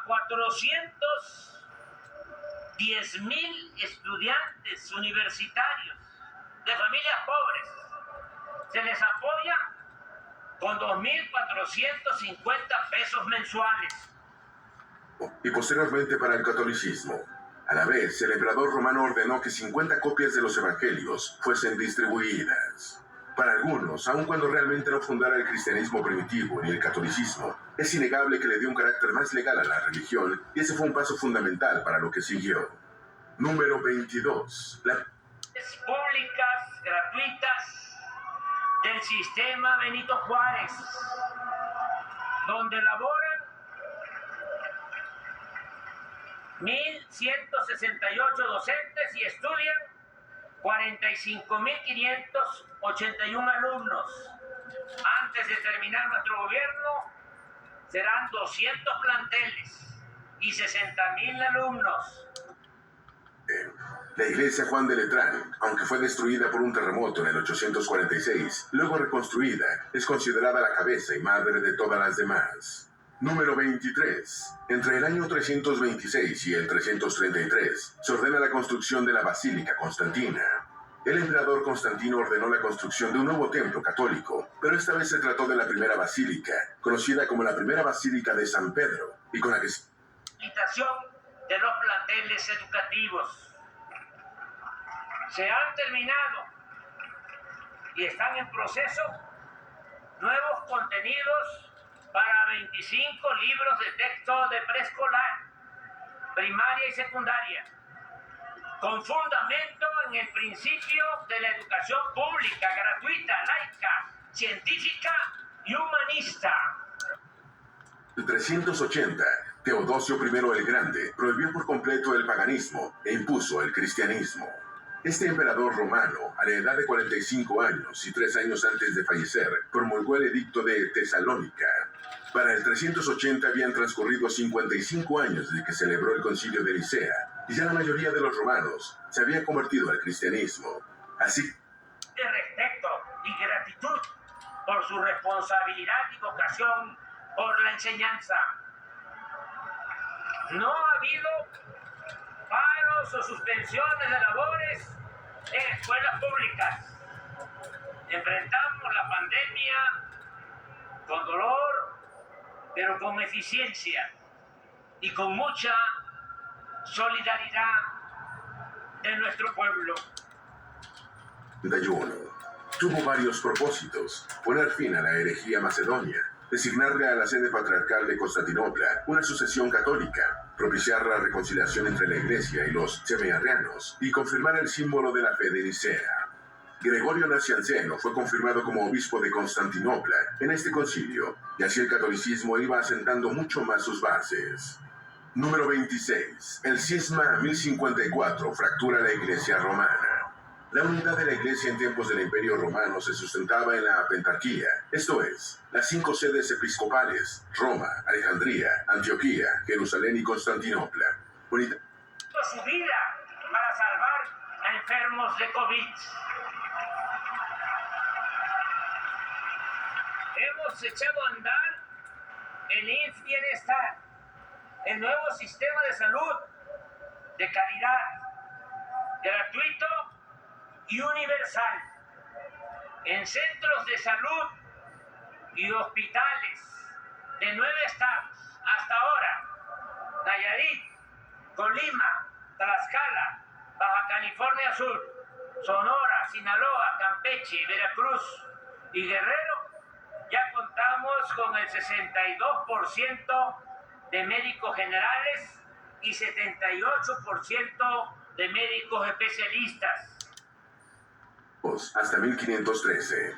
410,000 estudiantes universitarios de familias pobres. Se les apoya con 2,450 pesos mensuales. Y posteriormente para el catolicismo. A la vez, el emperador romano ordenó que 50 copias de los evangelios fuesen distribuidas. Para algunos, aun cuando realmente no fundara el cristianismo primitivo ni el catolicismo, es innegable que le dio un carácter más legal a la religión, y ese fue un paso fundamental para lo que siguió. Número 22. Públicas, gratuitas, del sistema Benito Juárez, donde laboran 1,168 docentes y estudian 45,581 alumnos. Antes de terminar nuestro gobierno, serán 200 planteles y 60,000 alumnos. La iglesia Juan de Letrán, aunque fue destruida por un terremoto en el 846, luego reconstruida, es considerada la cabeza y madre de todas las demás. Número 23. Entre el año 326 y el 333, se ordena la construcción de la Basílica Constantina. El emperador Constantino ordenó la construcción de un nuevo templo católico, pero esta vez se trató de la primera basílica, conocida como la primera Basílica de San Pedro, y con la que de los planteles educativos se han terminado y están en proceso nuevos contenidos para 25 libros de texto de preescolar, primaria y secundaria, con fundamento en el principio de la educación pública, gratuita, laica, científica y humanista. El 380, Teodosio I el Grande prohibió por completo el paganismo e impuso el cristianismo. Este emperador romano, a la edad de 45 años y 3 años antes de fallecer, promulgó el edicto de Tesalónica. Para el 380 habían transcurrido 55 años desde que celebró el concilio de Nicea, y ya la mayoría de los romanos se habían convertido al cristianismo. Así, de respeto y gratitud por su responsabilidad y vocación por la enseñanza. No ha habido paros o suspensiones de labores en escuelas públicas. Enfrentamos la pandemia con dolor, pero con eficiencia y con mucha solidaridad de nuestro pueblo. 31. Tuvo varios propósitos: poner fin a la herejía macedonia, designarle a la sede patriarcal de Constantinopla una sucesión católica, propiciar la reconciliación entre la Iglesia y los semiarrianos y confirmar el símbolo de la fe de Nicea. Gregorio Nacianceno fue confirmado como obispo de Constantinopla en este concilio, y así el catolicismo iba asentando mucho más sus bases. Número 26. El cisma 1054 fractura la Iglesia romana. La unidad de la Iglesia en tiempos del Imperio Romano se sustentaba en la pentarquía, esto es, las 5 sedes episcopales: Roma, Alejandría, Antioquía, Jerusalén y Constantinopla. Su vida para salvar a enfermos de COVID. Hemos echado a andar el IMSS Bienestar, el nuevo sistema de salud de calidad, gratuito y universal, en centros de salud y hospitales de 9 estados hasta ahora: Nayarit, Colima, Tlaxcala, Baja California Sur, Sonora, Sinaloa, Campeche, Veracruz y Guerrero. Ya contamos con el 62% de médicos generales y 78% de médicos especialistas. Hasta 1513.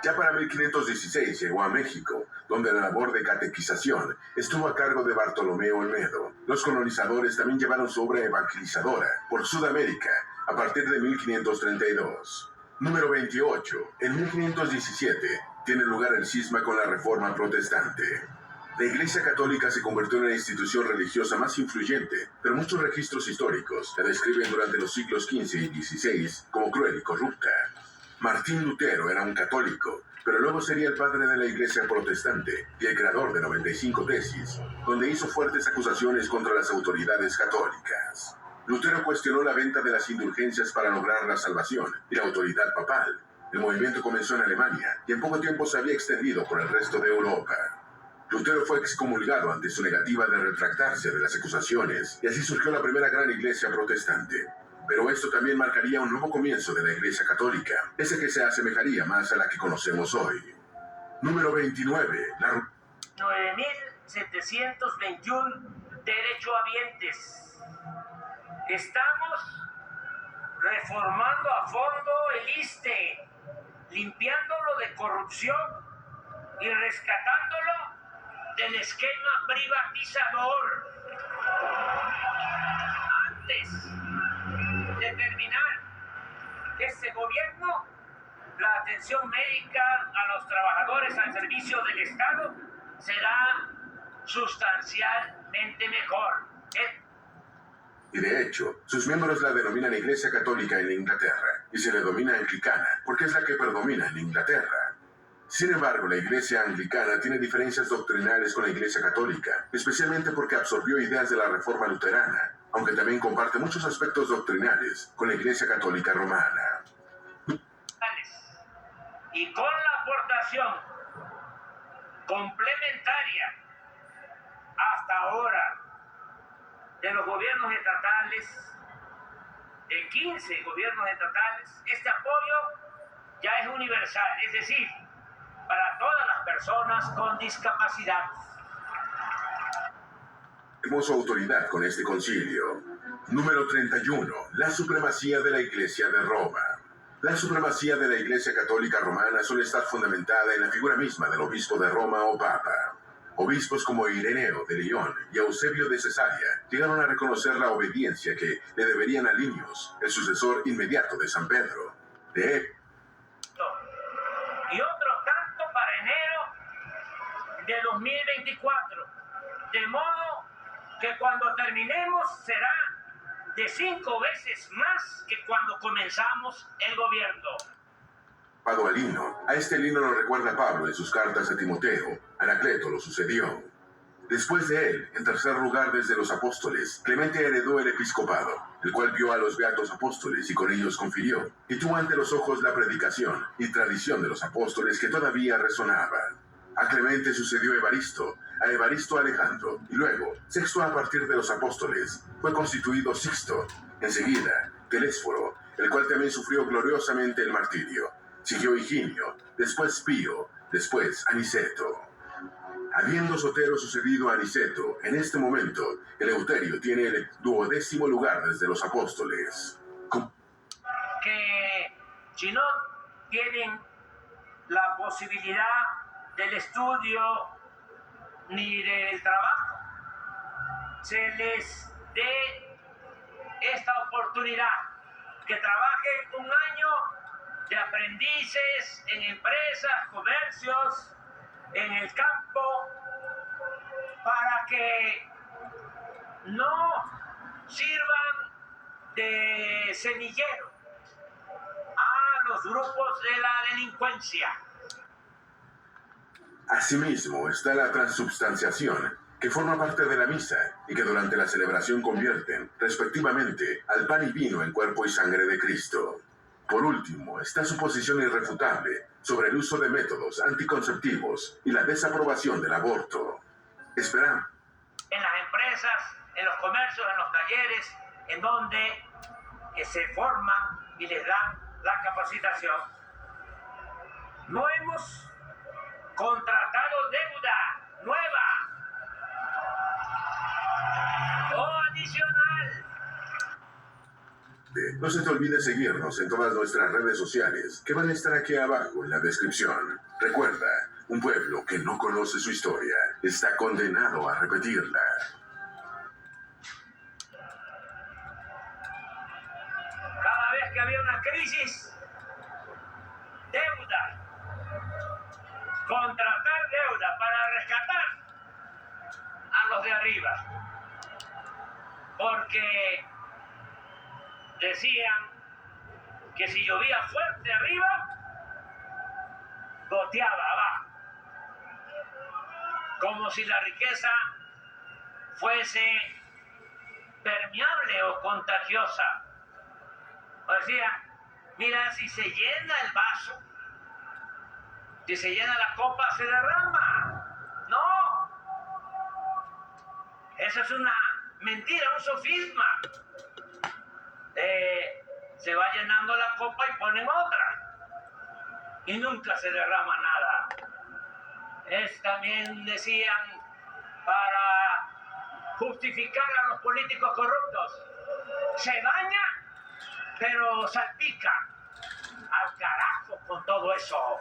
Ya para 1516 llegó a México, donde la labor de catequización estuvo a cargo de Bartolomé Olmedo. Los colonizadores también llevaron su obra evangelizadora por Sudamérica a partir de 1532. Número 28. En 1517 tiene lugar el cisma con la Reforma Protestante. La Iglesia Católica se convirtió en la institución religiosa más influyente, pero muchos registros históricos la describen durante los siglos XV y XVI como cruel y corrupta. Martín Lutero era un católico, pero luego sería el padre de la Iglesia protestante y el creador de 95 tesis, donde hizo fuertes acusaciones contra las autoridades católicas. Lutero cuestionó la venta de las indulgencias para lograr la salvación y la autoridad papal. El movimiento comenzó en Alemania y en poco tiempo se había extendido por el resto de Europa. Lutero fue excomulgado ante su negativa de retractarse de las acusaciones y así surgió la primera gran iglesia protestante. Pero esto también marcaría un nuevo comienzo de la Iglesia Católica, ese que se asemejaría más a la que conocemos hoy. Número 29. 9.721 derechohabientes. Estamos reformando a fondo el ISSSTE, limpiándolo de corrupción y rescatándolo del esquema privatizador. Antes de terminar este gobierno, la atención médica a los trabajadores al servicio del Estado será sustancialmente mejor. Y de hecho, sus miembros la denominan Iglesia Católica en Inglaterra y se le denomina anglicana porque es la que predomina en Inglaterra. Sin embargo, la Iglesia anglicana tiene diferencias doctrinales con la Iglesia Católica, especialmente porque absorbió ideas de la Reforma luterana, aunque también comparte muchos aspectos doctrinales con la Iglesia Católica romana. Y con la aportación complementaria hasta ahora de los gobiernos estatales, de 15 gobiernos estatales, este apoyo ya es universal, es decir, para todas las personas con discapacidad. Tenemos autoridad con este concilio. Número 31. La supremacía de la Iglesia de Roma. La supremacía de la Iglesia Católica Romana suele estar fundamentada en la figura misma del obispo de Roma o papa. Obispos como Ireneo de León y Eusebio de Cesarea llegaron a reconocer la obediencia que le deberían a Linius, el sucesor inmediato de San Pedro. Y otro tanto para enero de 2024. De modo que cuando terminemos será de 5 veces más que cuando comenzamos el gobierno. Pado a Lino. A este Lino lo recuerda Pablo en sus cartas a Timoteo. Anacleto lo sucedió. Después de él, en tercer lugar desde los apóstoles, Clemente heredó el episcopado, el cual vio a los beatos apóstoles y con ellos confirió, y tuvo ante los ojos la predicación y tradición de los apóstoles que todavía resonaban. A Clemente sucedió Evaristo, a Evaristo Alejandro, y luego, sexto a partir de los apóstoles, fue constituido Sixto, enseguida Telésforo, el cual también sufrió gloriosamente el martirio. Siguió Higinio, después Pío, después Aniceto. Habiendo Sotero sucedido a Aniceto, en este momento, Eleuterio tiene el 12º lugar desde los apóstoles. Que si no tienen la posibilidad del estudio ni del trabajo, se les dé esta oportunidad, que trabajen un año de aprendices en empresas, comercios, en el campo, para que no sirvan de semillero a los grupos de la delincuencia. Asimismo está la transubstanciación, que forma parte de la misa y que durante la celebración convierten, respectivamente, al pan y vino en cuerpo y sangre de Cristo. Por último, está su posición irrefutable sobre el uso de métodos anticonceptivos y la desaprobación del aborto. Esperamos. En las empresas, en los comercios, en los talleres, en donde se forman y les dan la capacitación. No hemos contratado deuda nueva o adicional. No se te olvide seguirnos en todas nuestras redes sociales, que van a estar aquí abajo en la descripción. Recuerda, un pueblo que no conoce su historia está condenado a repetirla. Cada vez que había una crisis, deuda, contratar deuda para rescatar a los de arriba, porque decían que si llovía fuerte arriba, goteaba abajo, como si la riqueza fuese permeable o contagiosa. O decía, mira, si se llena el vaso, si se llena la copa, se derrama. No, eso es una mentira, un sofisma. Se va llenando la copa y ponen otra, y nunca se derrama nada. También decían, para justificar a los políticos corruptos, se baña, pero salpica. Al carajo con todo eso.